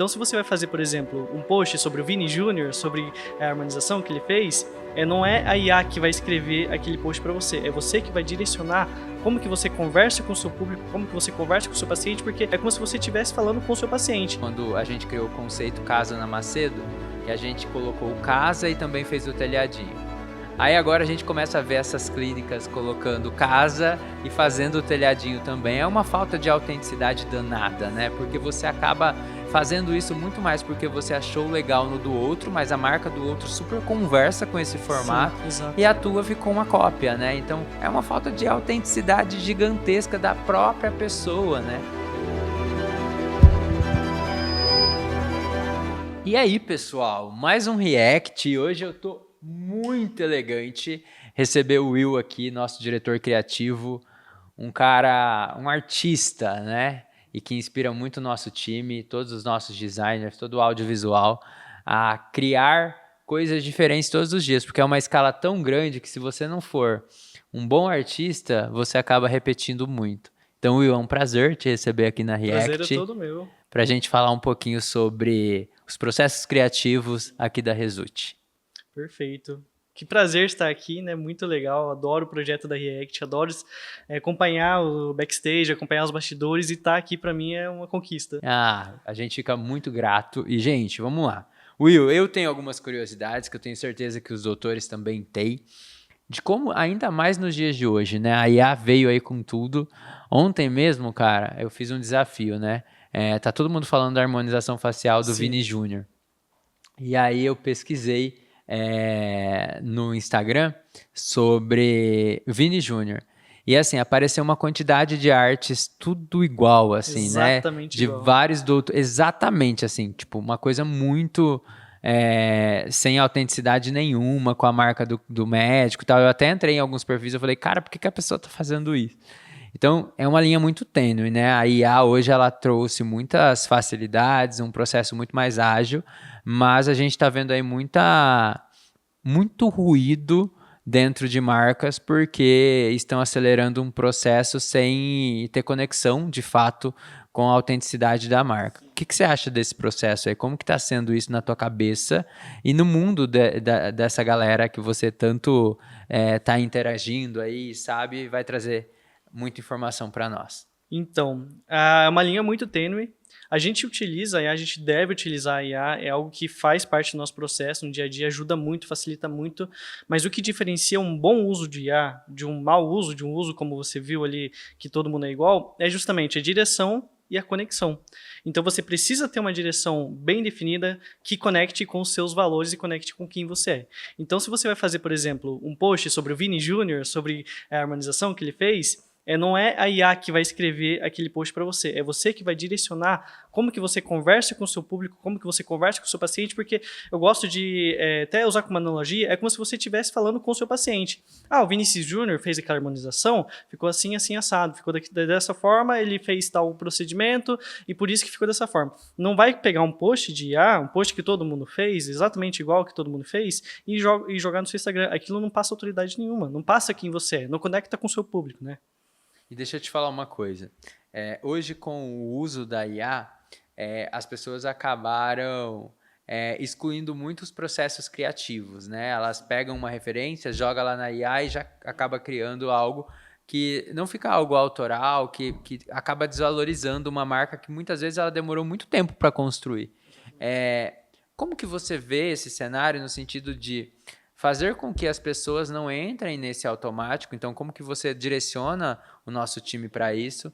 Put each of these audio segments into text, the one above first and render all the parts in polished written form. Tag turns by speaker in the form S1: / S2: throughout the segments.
S1: Então, se você vai fazer, por exemplo, um post sobre o Vini Júnior, sobre a harmonização que ele fez, não é a IA que vai escrever aquele post para você, é você que vai direcionar como que você conversa com o seu público, como que você conversa com o seu paciente, porque é como se você estivesse falando com o seu paciente.
S2: Quando a gente criou o conceito Casa na Macedo, que a gente colocou o casa e também fez o telhadinho. Aí agora a gente começa a ver essas clínicas colocando casa e fazendo o telhadinho também. É uma falta de autenticidade danada, né? Porque você acaba fazendo isso muito mais porque você achou legal no do outro, mas a marca do outro super conversa com esse formato.
S1: Sim, exato.
S2: E a tua ficou uma cópia, né? Então é uma falta de autenticidade gigantesca da própria pessoa, né? E aí, pessoal, mais um react e hoje eu tô muito elegante receber o Will aqui, nosso diretor criativo, um cara, um artista, né? E que inspira muito o nosso time, todos os nossos designers, todo o audiovisual, a criar coisas diferentes todos os dias, porque é uma escala tão grande que se você não for um bom artista, você acaba repetindo muito. Então, Will, é um prazer te receber aqui na React.
S1: Prazer é todo meu.
S2: Para a gente falar um pouquinho sobre os processos criativos aqui da Result.
S1: Perfeito. Que prazer estar aqui, né? Muito legal. Adoro o projeto da React, adoro acompanhar o backstage, acompanhar os bastidores e estar aqui para mim é uma conquista.
S2: A gente fica muito grato. E, gente, vamos lá. Will, eu tenho algumas curiosidades que eu tenho certeza que os doutores também têm, de como, ainda mais nos dias de hoje, né? A IA veio aí com tudo. Ontem mesmo, cara, eu fiz um desafio, né? Tá todo mundo falando da harmonização facial do
S1: Sim.
S2: Vini Júnior. E aí eu pesquisei no Instagram sobre Vini Júnior. E assim, apareceu uma quantidade de artes tudo igual, assim,
S1: Exatamente
S2: né? De
S1: igual.
S2: vários doutores. Exatamente, assim, tipo, uma coisa muito sem autenticidade nenhuma, com a marca do médico e tal. Eu até entrei em alguns perfis e falei, cara, por que a pessoa tá fazendo isso? Então, é uma linha muito tênue, né? A IA hoje ela trouxe muitas facilidades, um processo muito mais ágil, mas a gente está vendo aí muito ruído dentro de marcas porque estão acelerando um processo sem ter conexão, de fato, com a autenticidade da marca. O que você acha desse processo aí? Como que está sendo isso na tua cabeça e no mundo dessa galera que você tanto está interagindo aí, sabe, vai trazer muita informação para nós?
S1: Então, é uma linha muito tênue. A gente utiliza a IA, a gente deve utilizar a IA, é algo que faz parte do nosso processo no dia a dia, ajuda muito, facilita muito, mas o que diferencia um bom uso de IA de um mau uso, de um uso como você viu ali, que todo mundo é igual, é justamente a direção e a conexão. Então você precisa ter uma direção bem definida que conecte com os seus valores e conecte com quem você é. Então se você vai fazer, por exemplo, um post sobre o Vini Júnior, sobre a harmonização que ele fez, não é a IA que vai escrever aquele post para você, é você que vai direcionar como que você conversa com o seu público, como que você conversa com o seu paciente, porque eu gosto de até usar como analogia, é como se você estivesse falando com o seu paciente. O Vinícius Júnior fez aquela harmonização, ficou assim, assim, assado, ficou dessa forma, ele fez tal procedimento e por isso que ficou dessa forma. Não vai pegar um post de IA, um post que todo mundo fez, exatamente igual que todo mundo fez, e jogar no seu Instagram. Aquilo não passa autoridade nenhuma, não passa quem você é, não conecta com o seu público, né?
S2: E deixa eu te falar uma coisa. Hoje, com o uso da IA, as pessoas acabaram excluindo muitos processos criativos, né? Elas pegam uma referência, jogam lá na IA e já acaba criando algo que não fica algo autoral, que acaba desvalorizando uma marca que muitas vezes ela demorou muito tempo para construir. Como que você vê esse cenário no sentido de fazer com que as pessoas não entrem nesse automático? Então, como que você direciona o nosso time para isso?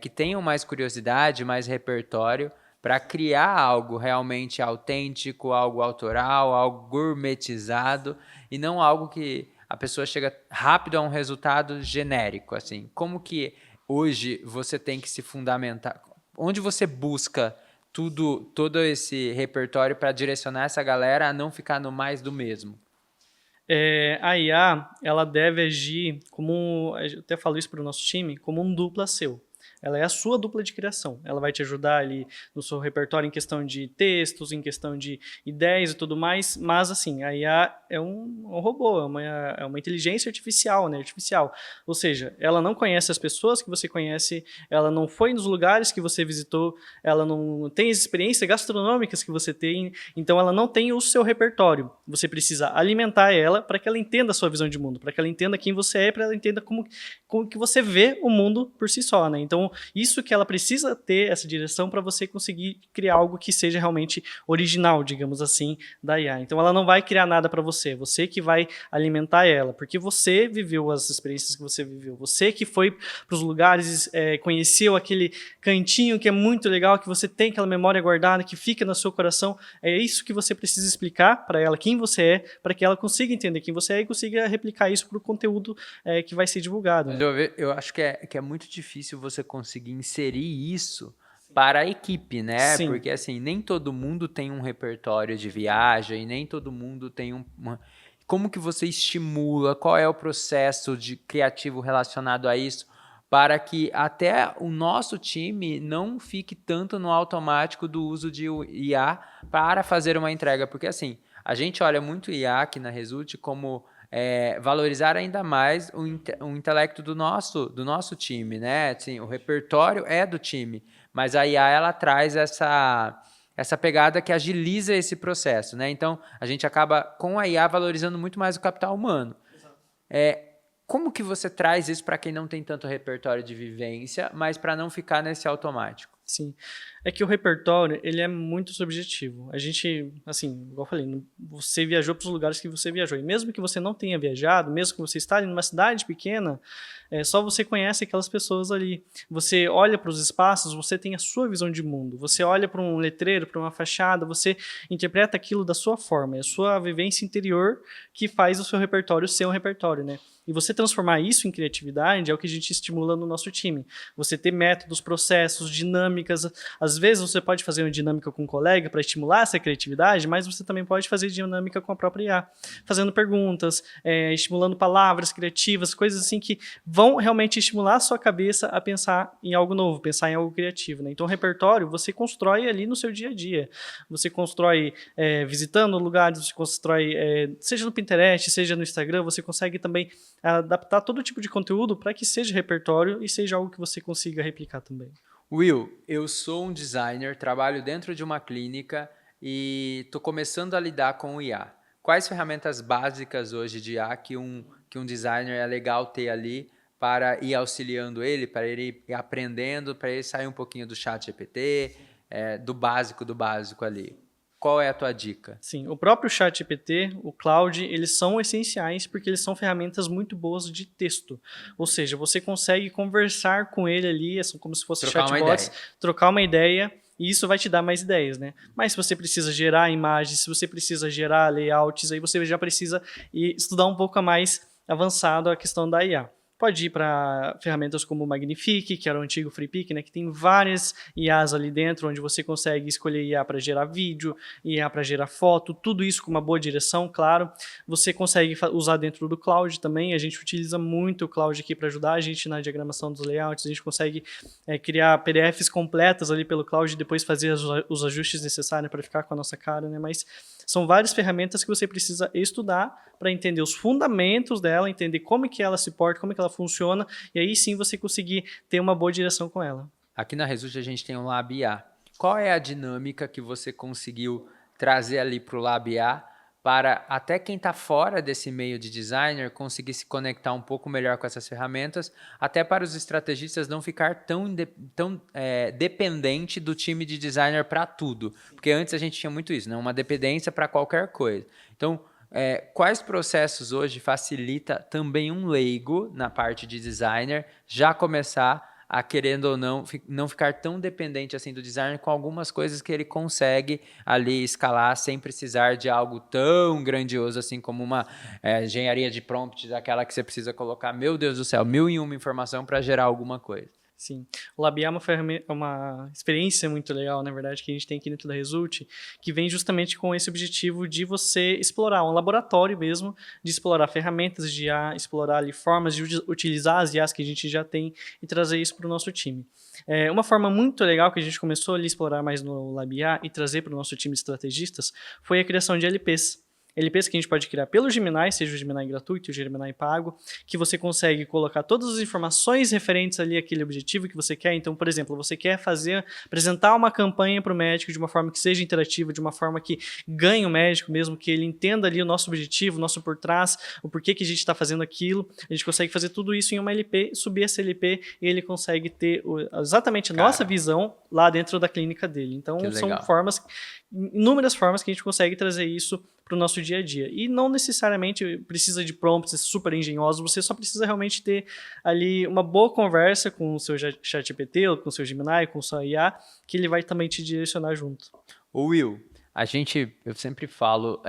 S2: Que tenham mais curiosidade, mais repertório, para criar algo realmente autêntico, algo autoral, algo gourmetizado, e não algo que a pessoa chega rápido a um resultado genérico, assim. Como que hoje você tem que se fundamentar? Onde você busca todo esse repertório para direcionar essa galera a não ficar no mais do mesmo?
S1: A IA, ela deve agir como, eu até falo isso para o nosso time, como um dupla seu. Ela é a sua dupla de criação. Ela vai te ajudar ali no seu repertório em questão de textos, em questão de ideias e tudo mais, mas assim, a IA é um robô, é uma inteligência artificial, né? Artificial. Ou seja, ela não conhece as pessoas que você conhece, ela não foi nos lugares que você visitou, ela não tem as experiências gastronômicas que você tem, então ela não tem o seu repertório. Você precisa alimentar ela para que ela entenda a sua visão de mundo, para que ela entenda quem você é, para ela entenda como que você vê o mundo por si só, né? Então, isso que ela precisa ter essa direção para você conseguir criar algo que seja realmente original, digamos assim, da IA. Então, ela não vai criar nada para você que vai alimentar ela, porque você viveu as experiências que você viveu, você que foi para os lugares, conheceu aquele cantinho que é muito legal, que você tem aquela memória guardada, que fica no seu coração, é isso que você precisa explicar para ela quem você é, para que ela consiga entender quem você é e consiga replicar isso para o conteúdo que vai ser divulgado. Né?
S2: Eu acho que é muito difícil você conseguir inserir isso para a equipe, né?
S1: Sim.
S2: Porque assim, nem todo mundo tem um repertório de viagem, nem todo mundo tem Como que você estimula? Qual é o processo de criativo relacionado a isso? Para que até o nosso time não fique tanto no automático do uso de IA para fazer uma entrega. Porque assim, a gente olha muito o IA aqui na Result como valorizar ainda mais o intelecto do nosso time, né? Assim, o repertório é do time, mas a IA ela traz essa pegada que agiliza esse processo, né? Então, a gente acaba com a IA valorizando muito mais o capital humano. Como que você traz isso para quem não tem tanto repertório de vivência, mas para não ficar nesse automático?
S1: Sim. É que o repertório, ele é muito subjetivo. A gente, assim, igual eu falei, você viajou para os lugares que você viajou. E mesmo que você não tenha viajado, mesmo que você está ali numa cidade pequena, só você conhece aquelas pessoas ali. Você olha para os espaços, você tem a sua visão de mundo. Você olha para um letreiro, para uma fachada, você interpreta aquilo da sua forma. É a sua vivência interior que faz o seu repertório ser um repertório, né? E você transformar isso em criatividade é o que a gente estimula no nosso time. Você ter métodos, processos, dinâmicas. Às vezes você pode fazer uma dinâmica com um colega para estimular essa criatividade, mas você também pode fazer dinâmica com a própria IA. Fazendo perguntas, estimulando palavras criativas, coisas assim que vão realmente estimular a sua cabeça a pensar em algo novo, pensar em algo criativo. Né? Então, o repertório você constrói ali no seu dia a dia. Você constrói visitando lugares, você constrói, seja no Pinterest, seja no Instagram, você consegue também adaptar todo tipo de conteúdo para que seja repertório e seja algo que você consiga replicar também.
S2: Will, eu sou um designer, trabalho dentro de uma clínica e estou começando a lidar com o IA. Quais ferramentas básicas hoje de IA que um designer é legal ter ali para ir auxiliando ele, para ele ir aprendendo, para ele sair um pouquinho do chat GPT, do básico ali? Qual é a tua dica?
S1: Sim, o próprio ChatGPT, o Claude, eles são essenciais porque eles são ferramentas muito boas de texto. Ou seja, você consegue conversar com ele ali, são como se fossem chatbots, trocar uma ideia e isso vai te dar mais ideias, né? Mas se você precisa gerar imagens, se você precisa gerar layouts, aí você já precisa estudar um pouco mais avançado a questão da IA. Pode ir para ferramentas como o Magnifique, que era o antigo FreePic, né, que tem várias IAs ali dentro, onde você consegue escolher IA para gerar vídeo, IA para gerar foto, tudo isso com uma boa direção, claro. Você consegue usar dentro do Cloud também, a gente utiliza muito o Cloud aqui para ajudar a gente na diagramação dos layouts, a gente consegue criar PDFs completas ali pelo Cloud e depois fazer os ajustes necessários para ficar com a nossa cara, né, mas são várias ferramentas que você precisa estudar para entender os fundamentos dela, entender como é que ela se porta, como é que ela funciona, e aí sim você conseguir ter uma boa direção com ela.
S2: Aqui na Result a gente tem um Lab IA. Qual é a dinâmica que você conseguiu trazer ali para o Lab IA para até quem está fora desse meio de designer conseguir se conectar um pouco melhor com essas ferramentas, até para os estrategistas não ficar tão dependente do time de designer para tudo. Porque antes a gente tinha muito isso, né? Uma dependência para qualquer coisa. Então, quais processos hoje facilita também um leigo na parte de designer já começar a, querendo ou não ficar tão dependente assim do designer com algumas coisas que ele consegue ali escalar sem precisar de algo tão grandioso assim como uma engenharia de prompt, daquela que você precisa colocar, meu Deus do céu, 1001 informação para gerar alguma coisa.
S1: Sim. O Labiar é uma experiência muito legal, na verdade, que a gente tem aqui dentro da Result, que vem justamente com esse objetivo de você explorar um laboratório mesmo, de explorar ferramentas de IA, explorar ali formas de utilizar as IAs que a gente já tem e trazer isso para o nosso time. Uma forma muito legal que a gente começou ali a explorar mais no Labiar e trazer para o nosso time de estrategistas foi a criação de LPs. LPs que a gente pode criar pelo Gemini, seja o Gemini gratuito, o Gemini pago, que você consegue colocar todas as informações referentes ali àquele objetivo que você quer. Então, por exemplo, você quer apresentar uma campanha para o médico de uma forma que seja interativa, de uma forma que ganhe o médico mesmo, que ele entenda ali o nosso objetivo, o nosso por trás, o porquê que a gente está fazendo aquilo. A gente consegue fazer tudo isso em uma LP, subir essa LP e ele consegue ter exatamente a nossa visão lá dentro da clínica dele. Então, são inúmeras formas que a gente consegue trazer isso para o nosso dia a dia. E não necessariamente precisa de prompts super engenhosos, você só precisa realmente ter ali uma boa conversa com o seu ChatGPT, ou com o seu Gemini, com o seu IA, que ele vai também te direcionar junto.
S2: Ô Will, eu sempre falo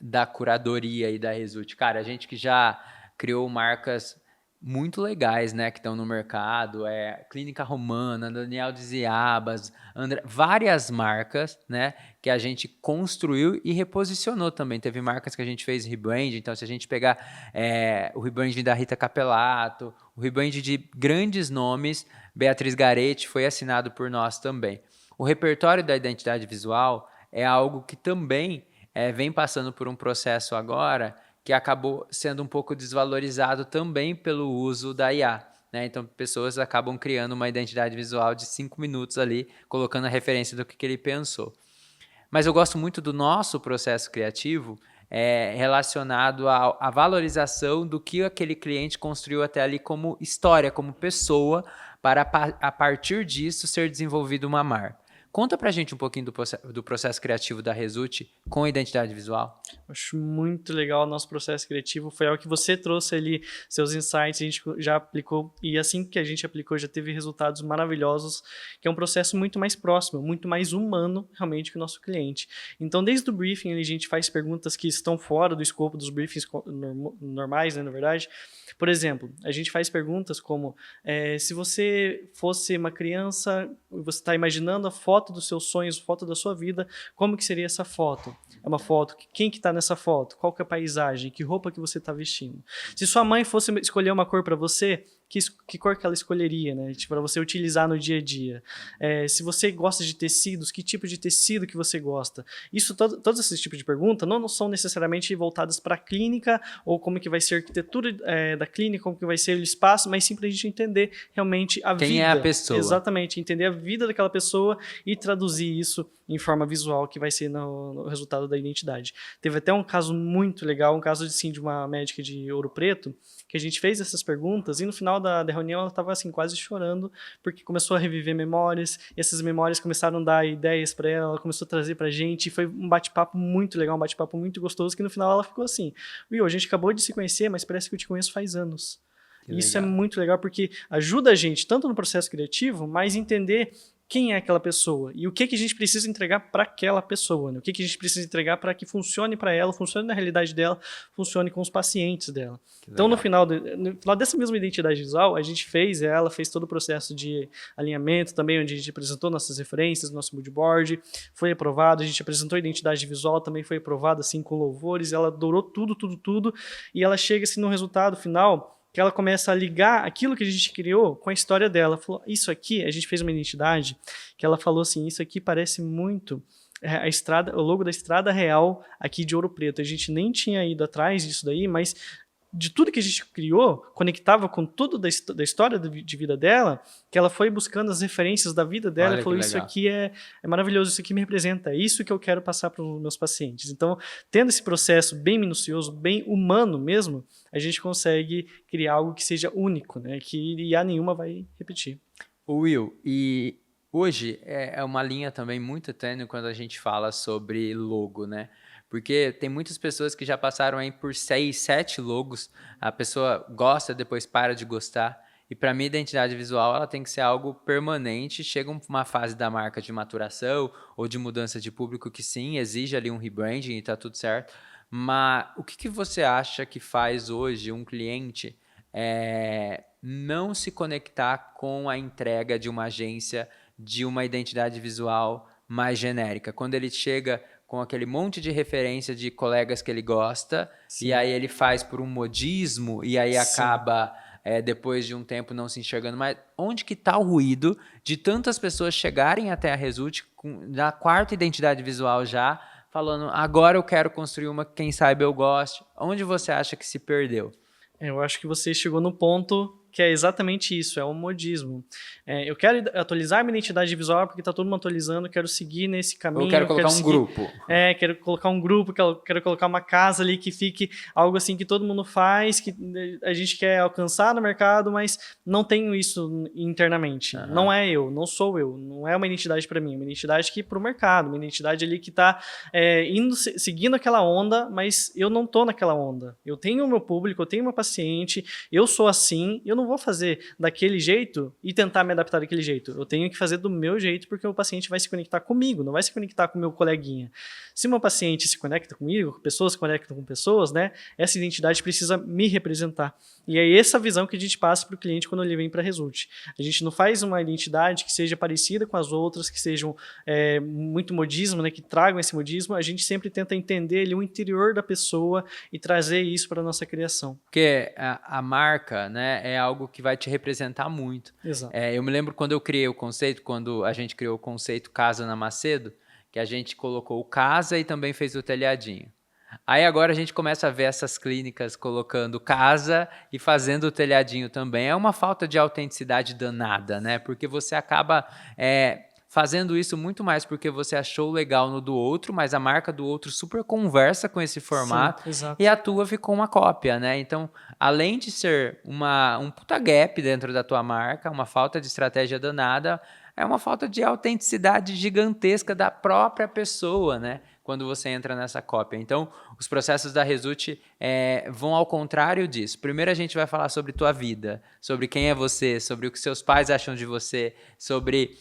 S2: da curadoria e da Result. Cara, a gente que já criou marcas muito legais, né, que estão no mercado, Clínica Romana, Daniel de Ziabas, várias marcas, né, que a gente construiu e reposicionou também. Teve marcas que a gente fez rebrand, então se a gente pegar o rebrand da Rita Capelato, o rebrand de grandes nomes, Beatriz Garetti foi assinado por nós também. O repertório da identidade visual é algo que também vem passando por um processo agora que acabou sendo um pouco desvalorizado também pelo uso da IA. Né? Então, pessoas acabam criando uma identidade visual de 5 minutos ali, colocando a referência do que ele pensou. Mas eu gosto muito do nosso processo criativo relacionado à valorização do que aquele cliente construiu até ali como história, como pessoa, para a partir disso ser desenvolvido uma marca. Conta pra gente um pouquinho do processo criativo da Result com identidade visual.
S1: Acho muito legal o nosso processo criativo. Foi algo que você trouxe ali, seus insights, a gente já aplicou, e assim que a gente aplicou, já teve resultados maravilhosos, que é um processo muito mais próximo, muito mais humano, realmente, que o nosso cliente. Então, desde o briefing, a gente faz perguntas que estão fora do escopo dos briefings normais, né, na verdade. Por exemplo, a gente faz perguntas como, se você fosse uma criança, você está imaginando a foto dos seus sonhos, foto da sua vida, como que seria essa foto? É uma foto, quem que está nessa foto? Qual que é a paisagem? Que roupa que você está vestindo? Se sua mãe fosse escolher uma cor para você, que cor que ela escolheria, né? Tipo, para você utilizar no dia a dia. Se você gosta de tecidos, que tipo de tecido que você gosta? Isso, todos esses tipos de perguntas não são necessariamente voltadas para a clínica, ou como que vai ser a arquitetura da clínica, como que vai ser o espaço, mas sim para a gente entender realmente a vida.
S2: Quem é a pessoa.
S1: Exatamente, entender a vida daquela pessoa e traduzir isso em forma visual, que vai ser no resultado da identidade. Teve até um caso muito legal, um caso assim, de uma médica de Ouro Preto, que a gente fez essas perguntas e no final da reunião ela estava assim, quase chorando, porque começou a reviver memórias, e essas memórias começaram a dar ideias para ela começou a trazer para a gente, e foi um bate-papo muito legal, um bate-papo muito gostoso, que no final ela ficou assim, Will, a gente acabou de se conhecer, mas parece que eu te conheço faz anos. E isso é muito legal, porque ajuda a gente, tanto no processo criativo, mas entender quem é aquela pessoa e o que a gente precisa entregar para aquela pessoa, né? O que a gente precisa entregar para que funcione para ela, funcione na realidade dela, funcione com os pacientes dela. Então, no final dessa mesma identidade visual, a gente fez todo o processo de alinhamento também, onde a gente apresentou nossas referências, nosso mood board, foi aprovado, a gente apresentou a identidade visual, também foi aprovado assim com louvores, ela adorou tudo, e ela chega assim no resultado final, que ela começa a ligar aquilo que a gente criou com a história dela. Ela falou, isso aqui, a gente fez uma identidade, que ela falou assim, isso aqui parece muito o logo da Estrada Real aqui de Ouro Preto. A gente nem tinha ido atrás disso daí, mas de tudo que a gente criou, conectava com tudo da história de vida dela, que ela foi buscando as referências da vida dela e falou, isso aqui é maravilhoso, isso aqui me representa, é isso que eu quero passar para os meus pacientes. Então, tendo esse processo bem minucioso, bem humano mesmo, a gente consegue criar algo que seja único, né? Que IA nenhuma vai repetir.
S2: Will, e hoje é uma linha também muito tênue quando a gente fala sobre logo, né? Porque tem muitas pessoas que já passaram aí por 6, 7 logos, a pessoa gosta, depois para de gostar. E para mim, a identidade visual ela tem que ser algo permanente. Chega uma fase da marca de maturação ou de mudança de público que sim, exige ali um rebranding e está tudo certo. Mas o que você acha que faz hoje um cliente não se conectar com a entrega de uma agência, de uma identidade visual mais genérica. Quando ele chega com aquele monte de referência de colegas que ele gosta,
S1: Sim.
S2: e aí ele faz por um modismo, e aí
S1: Sim.
S2: acaba, depois de um tempo, não se enxergando mais. Onde que está o ruído de tantas pessoas chegarem até a Result na quarta identidade visual já, falando, agora eu quero construir uma que quem sabe eu goste. Onde você acha que se perdeu?
S1: Eu acho que você chegou no ponto que é exatamente isso, é o modismo. Eu quero atualizar minha identidade visual porque está todo mundo atualizando, quero seguir nesse caminho.
S2: Eu quero colocar um grupo.
S1: Quero colocar um grupo, quero colocar uma casa ali que fique algo assim que todo mundo faz, que a gente quer alcançar no mercado, mas não tenho isso internamente.
S2: Uhum.
S1: Não é eu, não sou eu, não é uma identidade para mim, é uma identidade que para o mercado, uma identidade ali que está seguindo aquela onda, mas eu não estou naquela onda. Eu tenho o meu público, eu tenho meu paciente, eu sou assim, eu não vou fazer daquele jeito e tentar me adaptar daquele jeito. Eu tenho que fazer do meu jeito porque o paciente vai se conectar comigo, não vai se conectar com o meu coleguinha. Se o meu paciente se conecta comigo, pessoas se conectam com pessoas, né? Essa identidade precisa me representar. E é essa visão que a gente passa para o cliente quando ele vem para a Result. A gente não faz uma identidade que seja parecida com as outras, que sejam muito modismo, né? Que tragam esse modismo. A gente sempre tenta entender ali o interior da pessoa e trazer isso para a nossa criação.
S2: Porque a marca, né, é algo que vai te representar muito.
S1: Exato.
S2: Eu me lembro quando eu criei o conceito, quando a gente criou o conceito Casa na Macedo, que a gente colocou o casa e também fez o telhadinho. Aí agora a gente começa a ver essas clínicas colocando casa e fazendo o telhadinho também. É uma falta de autenticidade danada, né? Porque você acaba fazendo isso muito mais porque você achou legal no do outro, mas a marca do outro super conversa com esse formato.
S1: Sim, exato.
S2: E a tua ficou uma cópia, né? Então, além de ser um puta gap dentro da tua marca, uma falta de estratégia danada, é uma falta de autenticidade gigantesca da própria pessoa, né? Quando você entra nessa cópia. Então, os processos da Result vão ao contrário disso. Primeiro a gente vai falar sobre tua vida, sobre quem é você, sobre o que seus pais acham de você, sobre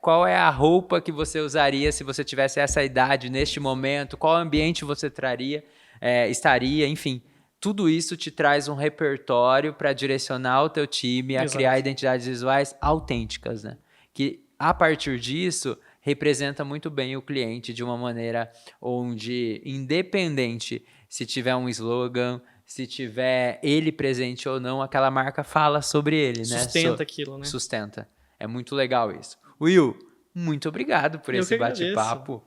S2: qual é a roupa que você usaria se você tivesse essa idade neste momento, qual ambiente você estaria, enfim. Tudo isso te traz um repertório para direcionar o teu time a criar identidades visuais autênticas, né? Que, a partir disso, representa muito bem o cliente de uma maneira onde, independente se tiver um slogan, se tiver ele presente ou não, aquela marca fala sobre ele, né?
S1: Sustenta aquilo, né?
S2: Sustenta. É muito legal isso. Will, muito obrigado por esse bate-papo.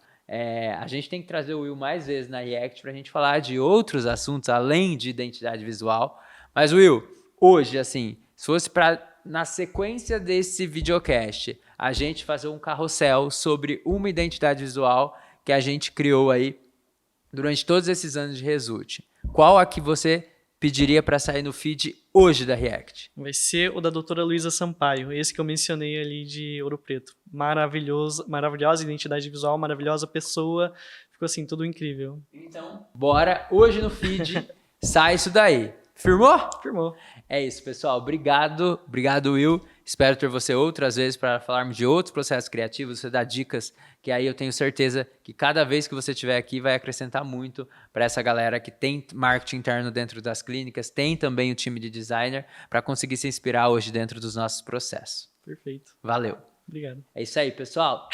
S2: A gente tem que trazer o Will mais vezes na React para a gente falar de outros assuntos além de identidade visual. Mas, Will, hoje, assim, se fosse na sequência desse videocast, a gente fazer um carrossel sobre uma identidade visual que a gente criou aí durante todos esses anos de Result, qual a que você pediria para sair no feed hoje da React?
S1: Vai ser o da doutora Luísa Sampaio, esse que eu mencionei ali de Ouro Preto. Maravilhoso, maravilhosa identidade visual, maravilhosa pessoa, ficou assim, tudo incrível.
S2: Então, bora, hoje no feed, sai isso daí. Firmou?
S1: Firmou.
S2: É isso, pessoal. Obrigado, Will. Espero ter você outras vezes para falarmos de outros processos criativos, você dá dicas que aí eu tenho certeza que cada vez que você estiver aqui vai acrescentar muito para essa galera que tem marketing interno dentro das clínicas, tem também o time de designer para conseguir se inspirar hoje dentro dos nossos processos.
S1: Perfeito.
S2: Valeu.
S1: Obrigado.
S2: É isso aí, pessoal.